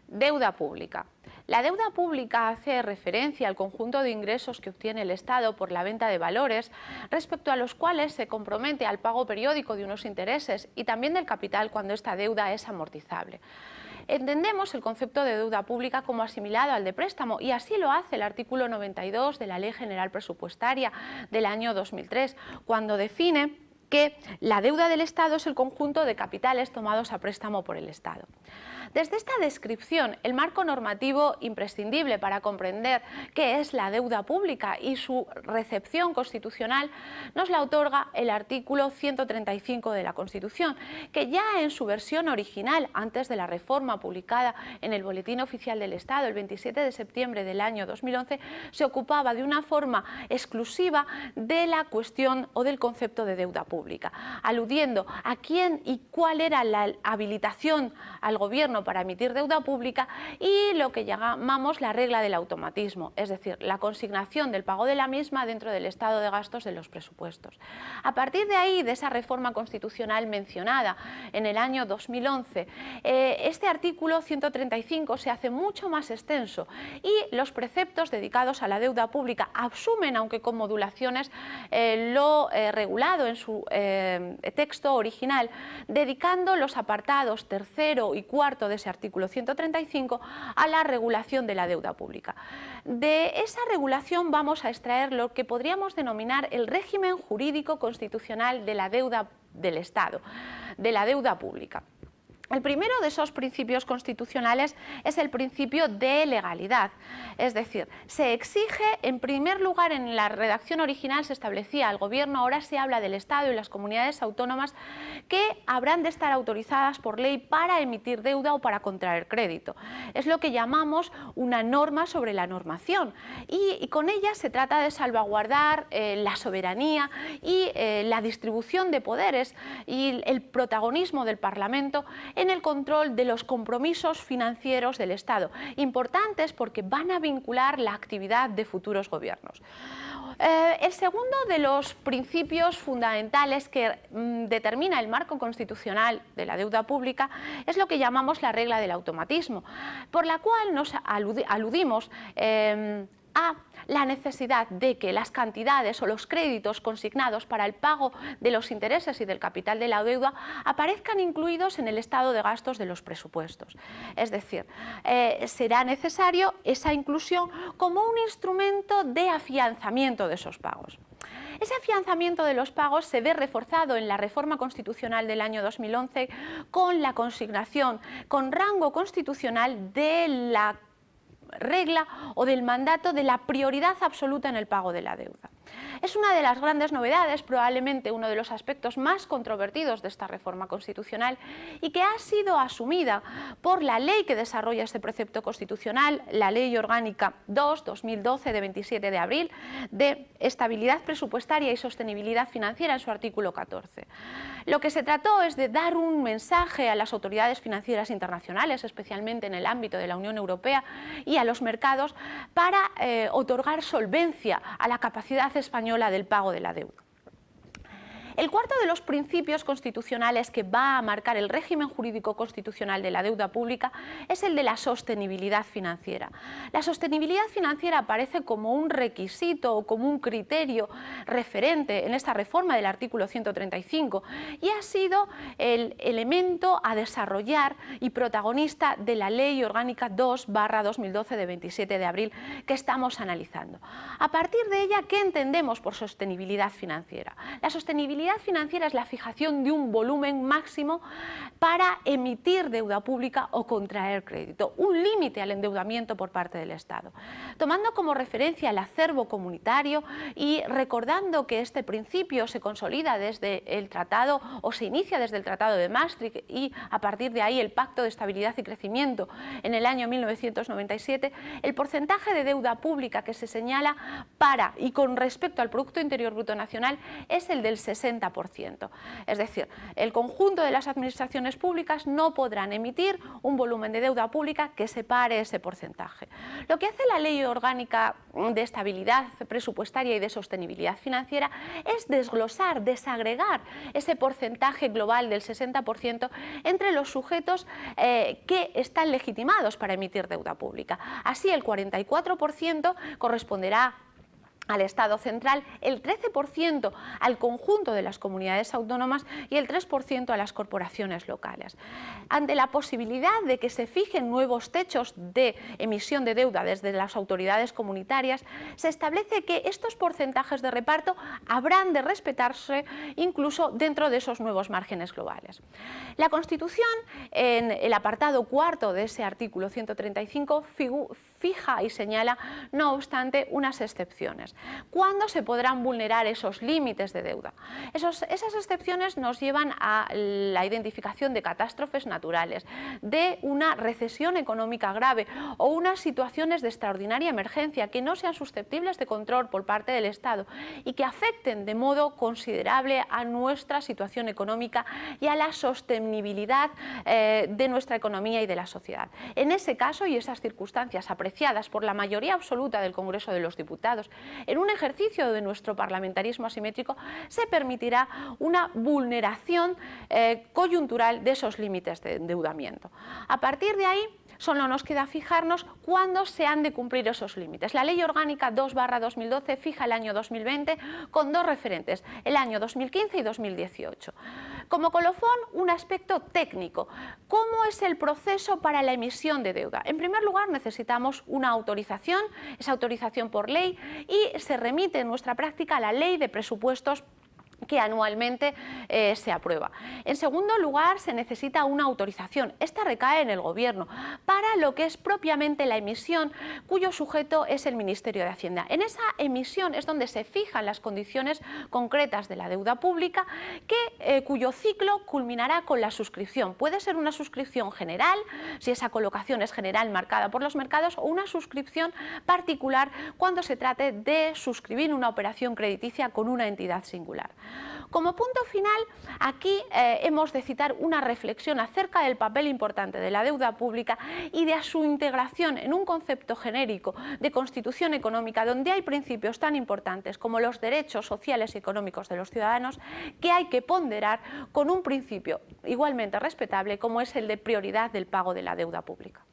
Deuda pública. La deuda pública hace referencia al conjunto de ingresos que obtiene el Estado por la venta de valores, respecto a los cuales se compromete al pago periódico de unos intereses y también del capital cuando esta deuda es amortizable. Entendemos el concepto de deuda pública como asimilado al de préstamo, y así lo hace el artículo 92 de la Ley General Presupuestaria del año 2003, cuando define que la deuda del Estado es el conjunto de capitales tomados a préstamo por el Estado. Desde esta descripción, el marco normativo imprescindible para comprender qué es la deuda pública y su recepción constitucional nos la otorga el artículo 135 de la Constitución, que ya en su versión original, antes de la reforma publicada en el Boletín Oficial del Estado el 27 de septiembre del año 2011, se ocupaba de una forma exclusiva de la cuestión o del concepto de deuda pública, aludiendo a quién y cuál era la habilitación al gobierno para emitir deuda pública y lo que llamamos la regla del automatismo, es decir, la consignación del pago de la misma dentro del estado de gastos de los presupuestos. A partir de ahí, de esa reforma constitucional mencionada en el año 2011, este artículo 135 se hace mucho más extenso y los preceptos dedicados a la deuda pública asumen, aunque con modulaciones, lo regulado en su texto original, dedicando los apartados tercero y cuarto de ese artículo 135 a la regulación de la deuda pública. De esa regulación vamos a extraer lo que podríamos denominar el régimen jurídico constitucional de la deuda del Estado, de la deuda pública. El primero de esos principios constitucionales es el principio de legalidad, es decir, se exige, en primer lugar, en la redacción original se establecía al gobierno, ahora se habla del Estado y las comunidades autónomas, que habrán de estar autorizadas por ley para emitir deuda o para contraer crédito. Es lo que llamamos una norma sobre la normación, y con ella se trata de salvaguardar la soberanía y la distribución de poderes y el protagonismo del Parlamento en el control de los compromisos financieros del Estado, importantes porque van a vincular la actividad de futuros gobiernos. El segundo de los principios fundamentales que determina el marco constitucional de la deuda pública es lo que llamamos la regla del automatismo, por la cual nos aludimos a la necesidad de que las cantidades o los créditos consignados para el pago de los intereses y del capital de la deuda aparezcan incluidos en el estado de gastos de los presupuestos. Es decir, será necesario esa inclusión como un instrumento de afianzamiento de esos pagos. Ese afianzamiento de los pagos se ve reforzado en la reforma constitucional del año 2011 con la consignación con rango constitucional de la regla o del mandato de la prioridad absoluta en el pago de la deuda. Es una de las grandes novedades, probablemente uno de los aspectos más controvertidos de esta reforma constitucional, y que ha sido asumida por la ley que desarrolla este precepto constitucional, la Ley Orgánica 2/2012 de 27 de abril de estabilidad presupuestaria y sostenibilidad financiera, en su artículo 14. Lo que se trató es de dar un mensaje a las autoridades financieras internacionales, especialmente en el ámbito de la Unión Europea, y a los mercados para otorgar solvencia a la capacidad española del pago de la deuda. El cuarto de los principios constitucionales que va a marcar el régimen jurídico constitucional de la deuda pública es el de la sostenibilidad financiera. La sostenibilidad financiera aparece como un requisito o como un criterio referente en esta reforma del artículo 135 y ha sido el elemento a desarrollar y protagonista de la Ley Orgánica 2/2012 de 27 de abril que estamos analizando. A partir de ella, ¿qué entendemos por sostenibilidad financiera? La sostenibilidad financiera es la fijación de un volumen máximo para emitir deuda pública o contraer crédito, un límite al endeudamiento por parte del Estado. Tomando como referencia el acervo comunitario y recordando que este principio se consolida desde el tratado o se inicia desde el Tratado de Maastricht y a partir de ahí el Pacto de Estabilidad y Crecimiento en el año 1997, el porcentaje de deuda pública que se señala para y con respecto al Producto Interior Bruto Nacional es el del 60%. 60%. Es decir, el conjunto de las administraciones públicas no podrán emitir un volumen de deuda pública que separe ese porcentaje. Lo que hace la Ley Orgánica de Estabilidad Presupuestaria y de Sostenibilidad Financiera es desglosar, desagregar ese porcentaje global del 60% entre los sujetos que están legitimados para emitir deuda pública. Así, el 44% corresponderá al Estado central, el 13% al conjunto de las comunidades autónomas y el 3% a las corporaciones locales. Ante la posibilidad de que se fijen nuevos techos de emisión de deuda desde las autoridades comunitarias, se establece que estos porcentajes de reparto habrán de respetarse incluso dentro de esos nuevos márgenes globales. La Constitución, en el apartado cuarto de ese artículo 135, fija y señala, no obstante, unas excepciones. ¿Cuándo se podrán vulnerar esos límites de deuda? Esas excepciones nos llevan a la identificación de catástrofes naturales, de una recesión económica grave o unas situaciones de extraordinaria emergencia que no sean susceptibles de control por parte del Estado y que afecten de modo considerable a nuestra situación económica y a la sostenibilidad de nuestra economía y de la sociedad. En ese caso y esas circunstancias apreciadas por la mayoría absoluta del Congreso de los Diputados, en un ejercicio de nuestro parlamentarismo asimétrico, se permitirá una vulneración coyuntural de esos límites de endeudamiento. A partir de ahí, solo nos queda fijarnos cuándo se han de cumplir esos límites. La Ley Orgánica 2/2012 fija el año 2020 con dos referentes, el año 2015 y 2018. Como colofón, un aspecto técnico. ¿Cómo es el proceso para la emisión de deuda? En primer lugar, necesitamos una autorización, esa autorización por ley, y se remite en nuestra práctica a la Ley de Presupuestos que anualmente se aprueba. En segundo lugar, se necesita una autorización. Esta recae en el Gobierno para lo que es propiamente la emisión, cuyo sujeto es el Ministerio de Hacienda. En esa emisión es donde se fijan las condiciones concretas de la deuda pública, cuyo ciclo culminará con la suscripción. Puede ser una suscripción general, si esa colocación es general marcada por los mercados, o una suscripción particular cuando se trate de suscribir una operación crediticia con una entidad singular. Como punto final, aquí hemos de citar una reflexión acerca del papel importante de la deuda pública y de su integración en un concepto genérico de constitución económica, donde hay principios tan importantes como los derechos sociales y económicos de los ciudadanos, que hay que ponderar con un principio igualmente respetable como es el de prioridad del pago de la deuda pública.